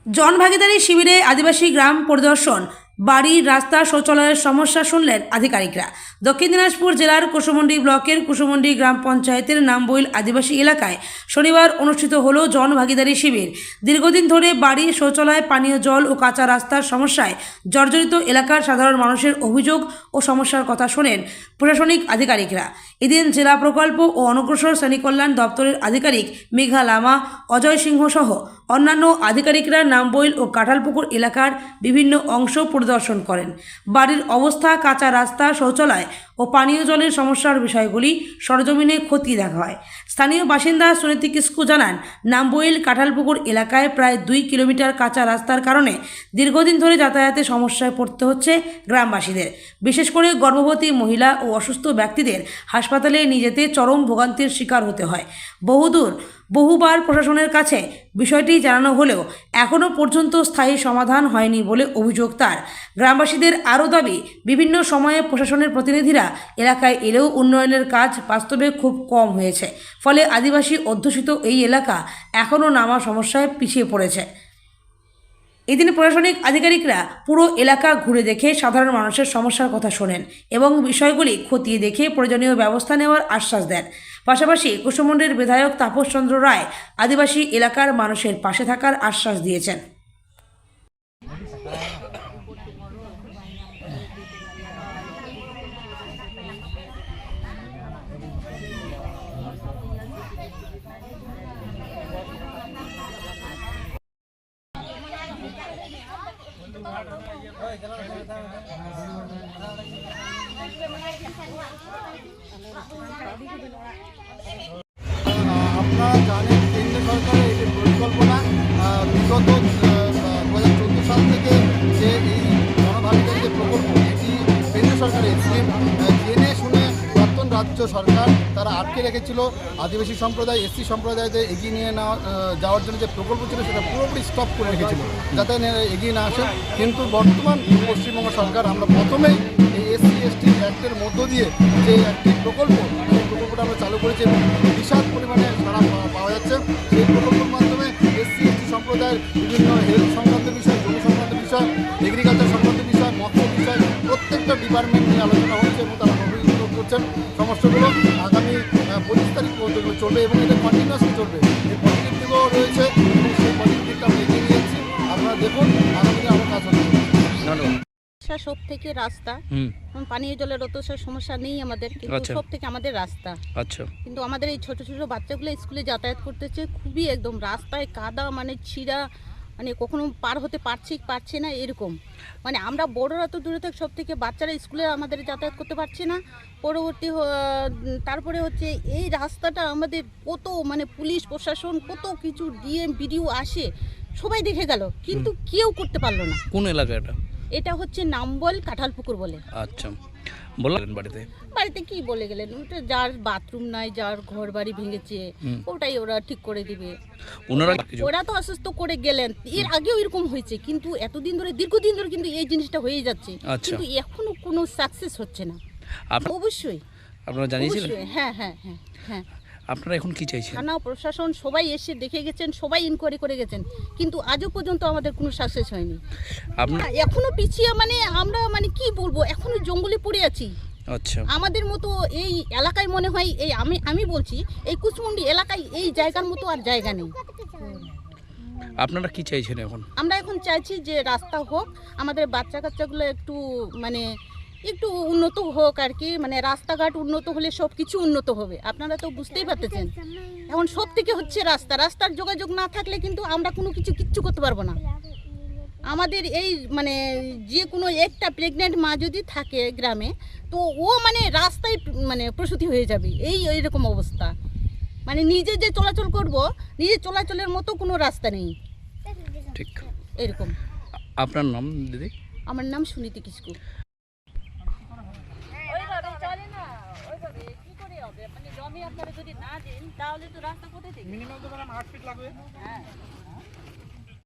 জনভাগিদারি শিবিরে আদিবাসী গ্রাম পরিদর্শন, বাড়ি, রাস্তা, শৌচালয়ের সমস্যা শুনলেন আধিকারিকরা। দক্ষিণ দিনাজপুর জেলার কুসুমুন্ডি ব্লকের কুসুমুন্ডি গ্রাম পঞ্চায়েতের নামবইল আদিবাসী এলাকায় শনিবার অনুষ্ঠিত হল জনভাগিদারি শিবির। দীর্ঘদিন ধরে বাড়ি, শৌচালয়, পানীয় জল ও কাঁচা রাস্তার সমস্যায় জর্জরিত এলাকার সাধারণ মানুষের অভিযোগ ও সমস্যার কথা শোনেন প্রশাসনিক আধিকারিকরা। এদিন জেলা প্রকল্প ও অনগ্রসর শ্রেণী কল্যাণ দপ্তরের আধিকারিক মেঘা লামা, অজয় সিংহ সহ অন্যান্য আধিকারিকরা নামবইল ও কাঁঠালপুকুর এলাকার বিভিন্ন অংশ পরিদর্শন করেন। বাড়ির অবস্থা, কাঁচা রাস্তা, শৌচালয় ও পানীয় জলের সমস্যার বিষয়গুলি সরজমিনে খতিয়ে দেখা হয়। স্থানীয় বাসিন্দা সুনীতি কিস্কু জানান, নামবইল কাঁঠালপুকুর এলাকায় প্রায় 2 কিলোমিটার কাঁচা রাস্তার কারণে দীর্ঘদিন ধরে যাতায়াতে সমস্যায় পড়তে হচ্ছে গ্রামবাসীদের। বিশেষ করে গর্ভবতী মহিলা ও অসুস্থ ব্যক্তিদের হাসপাতালে নিয়ে যেতে চরম ভোগান্তির শিকার হতে হয়। বহুবার প্রশাসনের কাছে বিষয়টি জানানো হলেও এখনও পর্যন্ত স্থায়ী সমাধান হয়নি বলে অভিযোগ তার। গ্রামবাসীদের আরও দাবি, বিভিন্ন সময়ে প্রশাসনের প্রতিনিধিরা এলাকায় এলেও উন্নয়নের কাজ বাস্তবে খুব কম হয়েছে। ফলে আদিবাসী অধ্যুষিত এই এলাকা এখনও নানা সমস্যায় পিছিয়ে পড়েছে। এদিন প্রশাসনিক আধিকারিকরা পুরো এলাকা ঘুরে দেখে সাধারণ মানুষের সমস্যার কথা শোনেন এবং বিষয়গুলি খতিয়ে দেখে প্রয়োজনীয় ব্যবস্থা নেওয়ার আশ্বাস দেন। পাশাপাশি কুসুমুন্ডির বিধায়ক তাপস চন্দ্র রায় আদিবাসী এলাকার মানুষের পাশে থাকার আশ্বাস দিয়েছেন। আপনারা জানেন, কেন্দ্র সরকারের একটি পরিকল্পনা বিগত 2014 সাল থেকে যে এই জনভাগিদারি যে প্রকল্প, এটি কেন্দ্র সরকারের স্কিম জেনে শুনে প্রাক্তন রাজ্য সরকার তারা আটকে রেখেছিল। আদিবাসী সম্প্রদায়, এসসি সম্প্রদায়দের এগিয়ে নিয়ে যাওয়ার জন্য যে প্রকল্প ছিল সেটা পুরোপুরি স্টপ করে রেখেছিল যাতে এগিয়ে না আসে। কিন্তু বর্তমান পশ্চিমবঙ্গ সরকার আমরা প্রথমেই এই SC/ST অ্যাক্টের মধ্য দিয়ে যে একটি প্রকল্প, সেই প্রকল্পটা আমরা চালু করেছি এবং বিশাল পরিমাণে সাড়া পাওয়া যাচ্ছে। সেই প্রকল্পের মাধ্যমে SC/ST সম্প্রদায়ের বিভিন্ন হেলথ সংক্রান্ত বিষয়, জমি সংক্রান্ত বিষয়, এগ্রিকালচার সংক্রান্ত বিষয়, মৎস্য বিষয়, প্রত্যেকটা ডিপার্টমেন্ট নিয়ে আলোচনা হচ্ছে এবং তারা অভিযোগ করছেন। সমস্যাগুলো আগামী 25 তারিখ পর্যন্ত চলবে এবং এটা কন্টিনিউয়াসলি চলবে। এই পজিটিভ দিকও রয়েছে এবং সেই পজিটিভ দিকটা আমরা এগিয়ে নিয়ে যাচ্ছি। আপনারা দেখুন, আগামী দিনে আমার কাজ হচ্ছে। সব থেকে রাস্তা, পানীয় জলের অত সমস্যা নেই আমাদের, কিন্তু সব থেকে আমাদের রাস্তা। আচ্ছা, কিন্তু আমাদের এই ছোট ছোট বাচ্চাগুলো স্কুলে যাতায়াত করতেছে, খুবই একদম রাস্তায় কাদা, মানে ছিঁড়া, মানে কখনো পার হতে পারছে না এরকম। মানে আমরা বড়রা তো দূরে থাকি, সব থেকে বাচ্চারা স্কুলে আমাদের যাতায়াত করতে পারছে না। তারপরে হচ্ছে এই রাস্তাটা আমাদের কত, মানে পুলিশ প্রশাসন কত কিছু, ডিএম বিডিও আসে, সবাই দেখে গেল, কিন্তু কেউ করতে পারলো না। কোন এলাকা এটা? এটা হচ্ছে নামবইল কাঁঠালপুকুর বলে। আচ্ছা, বললেন বাড়িতে কি বলে গেলেন, ওটা যার বাথরুম নাই, যার ঘর বাড়ি ভেঙেছে, ওটাই ওরা ঠিক করে দিবে। ওরা তো অসুস্থ করে গেলেন, এর আগেও এরকম হয়েছে, কিন্তু এতদিন ধরে, দীর্ঘদিন ধরে কিন্তু এই জিনিসটা হয়ে যাচ্ছে, কিন্তু এখনো কোনো সাকসেস হচ্ছে না। অবশ্যই আপনারা জানিয়েছিলেন? হ্যাঁ হ্যাঁ হ্যাঁ হ্যাঁ। আপনারা এখন কি চাইছেন? থানা প্রশাসন সবাই এসে দেখে গেছেন, সবাই ইনকোয়ারি করে গেছেন, কিন্তু আজও পর্যন্ত আমাদের কোনো সাকসেস হয়নি। এখনো পিছিয়ে, মানে আমরা, মানে কি বলবো, এখনো জঙ্গলে পড়ে আছি। আচ্ছা, আমাদের মতো এই এলাকায় মনে হয়, এই আমি বলছি, এই কুসমুন্ডি এলাকায় এই জায়গার মতো আর জায়গা নেই। আপনারা কি চাইছেন এখন? আমরা এখন চাইছি যে রাস্তা হোক, আমাদের বাচ্চা কাচ্চাগুলো একটু, মানে একটু উন্নত হোক আর কি। মানে রাস্তাঘাট উন্নত হলে সব কিছু উন্নত হবে, আপনারা তো বুঝতেই পারতেছেন। এখন সব থেকে হচ্ছে রাস্তার যোগাযোগ না থাকলে কিন্তু আমরা কোনো কিচ্ছু করতে পারবো না। আমাদের এই, মানে যে কোনো একটা প্রেগনেন্ট মা যদি থাকে গ্রামে, তো ও মানে রাস্তায়, মানে প্রসূতি হয়ে যাবে, এইরকম অবস্থা। মানে নিজে যে চলাচল করব, নিজে চলাচলের মতো কোনো রাস্তা নেই। ঠিক এরকম। আপনার নাম দিদি? আমার নাম সুনীতি কিস্কু। আপনারা যদি না দেন তাহলে তো রাস্তা কোথায় থেকে? মিনিমাম তো 8 ফিট লাগবে। হ্যাঁ।